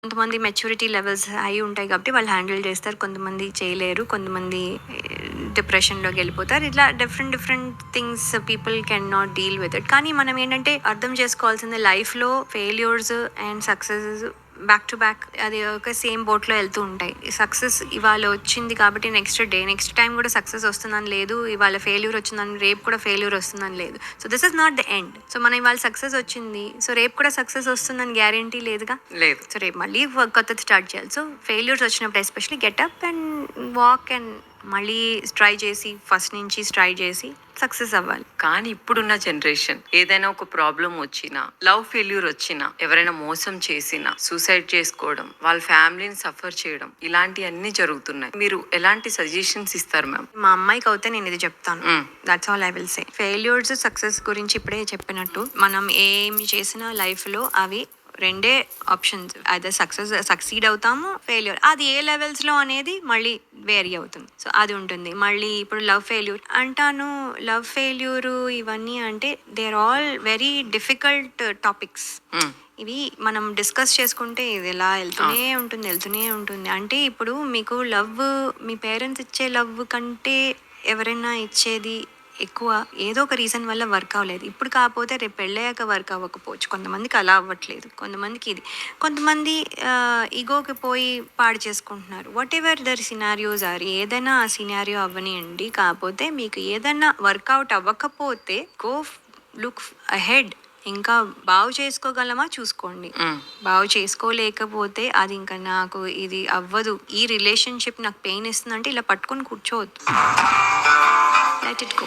కొంతమంది maturity levels high ఉంటాయి కాబట్టి వాళ్ళు హ్యాండిల్ చేస్తారు, కొంతమంది చేయలేరు, కొంతమంది డిప్రెషన్లోకి వెళ్ళిపోతారు. ఇట్లా different things people can not deal with it. కానీ మనం ఏంటంటే అర్థం చేసుకోవాల్సింది, లైఫ్లో failures and successes back to back అది ఒక సేమ్ బోట్లో వెళ్తూ ఉంటాయి. సక్సెస్ ఇవాళ వచ్చింది కాబట్టి నెక్స్ట్ టైం కూడా సక్సెస్ వస్తుందని లేదు, ఇవాళ ఫెయిల్యూర్ వచ్చిందని రేపు కూడా ఫెయిల్యూర్ వస్తుందని లేదు. So this is not the end. So మనం ఇవాళ సక్సెస్ వచ్చింది, సో రేపు కూడా సక్సెస్ వస్తుందని గ్యారంటీ లేదుగా, లేదు. సో రేపు మళ్ళీ కొత్తది స్టార్ట్ చేయాలి. సో ఫెయిల్యూర్స్ వచ్చినప్పుడు especially getup and walk and మళ్ళీ ట్రై చేసి ఫస్ట్ నుంచి ట్రై చేసి సక్సెస్ అవ్వాలి. కానీ ఇప్పుడున్న జనరేషన్ ఏదైనా ఒక ప్రాబ్లం వచ్చినా, లవ్ ఫెయిల్యూర్ వచ్చినా, ఎవరైనా మోసం చేసినా, సూసైడ్ చేసుకోవడం, వాళ్ళ ఫ్యామిలీని సఫర్ చేయడం, ఇలాంటివన్నీ జరుగుతున్నాయి. మీరు ఎలాంటి సజెషన్స్ ఇస్తారు మ్యామ్? మా అమ్మాయికి అయితే నేను ఇది చెప్తాను, that's all I will say. Failures success గురించి ఇప్పుడే చెప్పినట్టు, మనం ఏమి చేసినా లైఫ్లో అవి రెండే ఆప్షన్స్, అదే సక్సీడ్ అవుతాము, ఫెయిల్యూర్ అది ఏ లెవెల్స్లో అనేది మళ్ళీ వేరీ అవుతుంది. సో అది ఉంటుంది. మళ్ళీ ఇప్పుడు లవ్ ఫెయిల్యూర్ అంటాను, లవ్ ఫెయిల్యూర్ ఇవన్నీ అంటే they are all very difficult topics. ఇవి మనం డిస్కస్ చేసుకుంటే ఇది ఎలా వెళ్తూనే ఉంటుంది. అంటే ఇప్పుడు మీకు లవ్ మీ పేరెంట్స్ ఇచ్చే లవ్ కంటే ఎవరైనా ఇచ్చేది ఎక్కువ, ఏదో ఒక రీజన్ వల్ల వర్క్ అవ్వలేదు. ఇప్పుడు కాకపోతే రేపు పెళ్ళయ్యాక వర్క్ అవ్వకపోవచ్చు. కొంతమందికి అలా అవ్వట్లేదు, కొంతమందికి ఇది, కొంతమంది ఈగోకి పోయి పాడు చేసుకుంటున్నారు. Whatever their scenarios are, ఏదైనా ఆ సినారియో అవ్వనియండి. కాకపోతే మీకు ఏదైనా వర్కౌట్ అవ్వకపోతే గో లుక్ అహెడ్. ఇంకా బాగు చేసుకోగలమా చూసుకోండి. బాగు చేసుకోలేకపోతే అది ఇంకా నాకు ఇది అవ్వదు, ఈ రిలేషన్షిప్ నాకు పెయిన్ ఇస్తుందంటే ఇలా పట్టుకొని కూర్చోవద్దు. Let it go.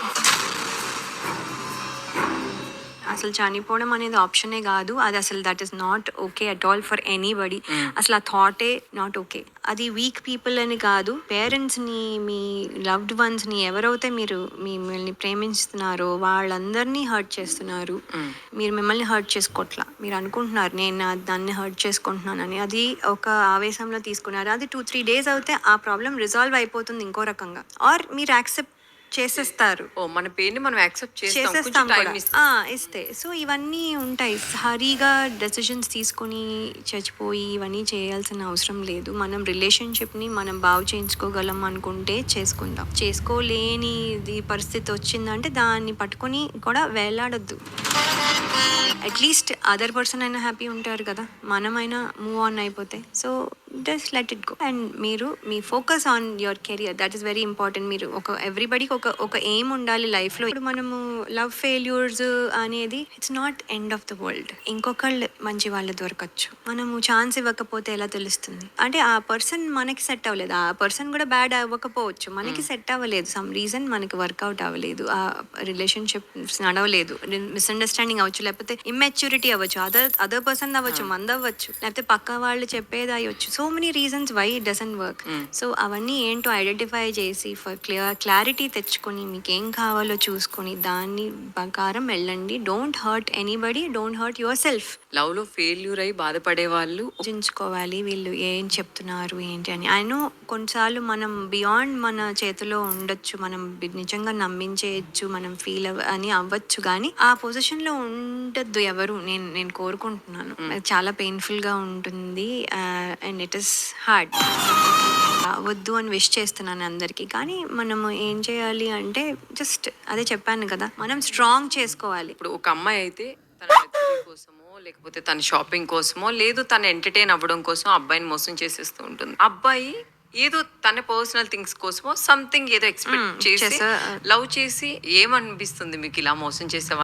అసలు చనిపోవడం అనేది ఆప్షనే కాదు, అది అసలు that is not okay at all for anybody. అసలు ఆ థాటే నాట్ ఓకే. అది వీక్ పీపుల్ అని కాదు, పేరెంట్స్ని, మీ లవ్డ్ వన్స్ని, ఎవరైతే మీరు మిమ్మల్ని ప్రేమిస్తున్నారో వాళ్ళందరినీ హర్ట్ చేస్తున్నారు. మీరు మిమ్మల్ని హర్ట్ చేసుకోవట్లా, మీరు అనుకుంటున్నారు నేను దాన్ని హర్ట్ చేసుకుంటున్నానని. అది ఒక ఆవేశంలో తీసుకున్నారు. అది 2-3 days అవుతే ఆ ప్రాబ్లం రిజాల్వ్ అయిపోతుంది ఇంకో రకంగా, ఆర్ మీరు యాక్సెప్ట్ చేసేస్తారు. మన పేరుని మనం యాక్సెప్ట్ చేసేస్తాం కూడా ఇస్తే. సో ఇవన్నీ ఉంటాయి. హరీగా డెసిషన్స్ తీసుకొని చచ్చిపోయి ఇవన్నీ చేయాల్సిన అవసరం లేదు. మనం రిలేషన్షిప్ని మనం బాగు చేయించుకోగలం అనుకుంటే చేసుకుందాం. చేసుకోలేనిది పరిస్థితి వచ్చిందంటే దాన్ని పట్టుకొని కూడా వేలాడొద్దు. అట్లీస్ట్ అదర్ పర్సన్ అయినా హ్యాపీ ఉంటారు కదా, మనమైనా మూవ్ ఆన్ అయిపోతే. So just let it go. And మీరు మీ focus on your career, that is very important. మీరు ఎవ్రీబడికి ఒక ఎయిమ్ ఉండాలి లైఫ్లో. ఇప్పుడు మనము లవ్ ఫెయిల్యూర్స్ అనేది it's not end of the world. ఇంకొకళ్ళు మంచి వాళ్ళు దొరకచ్చు, మనము ఛాన్స్ ఇవ్వకపోతే ఎలా తెలుస్తుంది? అంటే ఆ పర్సన్ మనకి సెట్ అవ్వలేదు, ఆ పర్సన్ కూడా బ్యాడ్ అవ్వకపోవచ్చు, మనకి సెట్ అవ్వలేదు, సమ్ రీజన్ మనకి వర్కౌట్ అవ్వలేదు, ఆ రిలేషన్షిప్ నడవలేదు, మిస్అండర్స్టాండింగ్ అవ్వచ్చు, లేకపోతే ఇమ్మెచ్యూరిటీ అవ్వచ్చు, అదర్ పర్సన్ అవ్వచ్చు, మంది అవ్వచ్చు, లేకపోతే పక్క వాళ్ళు చెప్పేది అయ్యొచ్చు. So many reasons why it doesn't work. So అవన్నీ ఏంటో ఐడెంటిఫై చేసి క్లారిటీ తెచ్చుకొని మీకు ఏం కావాలో చూసుకొని దాన్ని ప్రకారం వెళ్ళండి. Don't hurt anybody, don't hurt your self. Love లో ఫెయిల్యూర్ అయి బాధపడే వాళ్ళు చించుకోవాలి వీళ్ళు ఏం చెప్తున్నారు ఏంటి అని. ఆయన కొన్నిసార్లు మనం బియాండ్ మన చేతిలో ఉండొచ్చు, మనం నిజంగా నమ్మించేయచ్చు, మనం ఫీల్ అని అవ్వచ్చు, కానీ ఆ పొజిషన్ లో ఉండద్దు ఎవరు. నేను కోరుకుంటున్నాను, చాలా పెయిన్ఫుల్ గా ఉంటుంది అండ్ ఇట్ ఇస్ హార్డ్. వద్దు అని విష్ చేస్తున్నాను అందరికి. కానీ మనము ఏం చేయాలి అంటే జస్ట్ అదే చెప్పాను కదా, మనం స్ట్రాంగ్ చేసుకోవాలి. ఇప్పుడు ఒక అమ్మాయి అయితే తన లగ్జరీ కోసమో, లేకపోతే తన షాపింగ్ కోసమో, లేదు తన ఎంటర్టైన్ అవ్వడం కోసం అబ్బాయిని మోసం చేసేస్తూ ఉంటుంది. అబ్బాయి ఏదో తన పర్సనల్ థింగ్స్ కోసమో సంథింగ్ ఏదో ఎక్స్పెక్ట్ చేసి లవ్ చేసి, ఏమనిపిస్తుంది మీకు ఇలా మోసం చేసే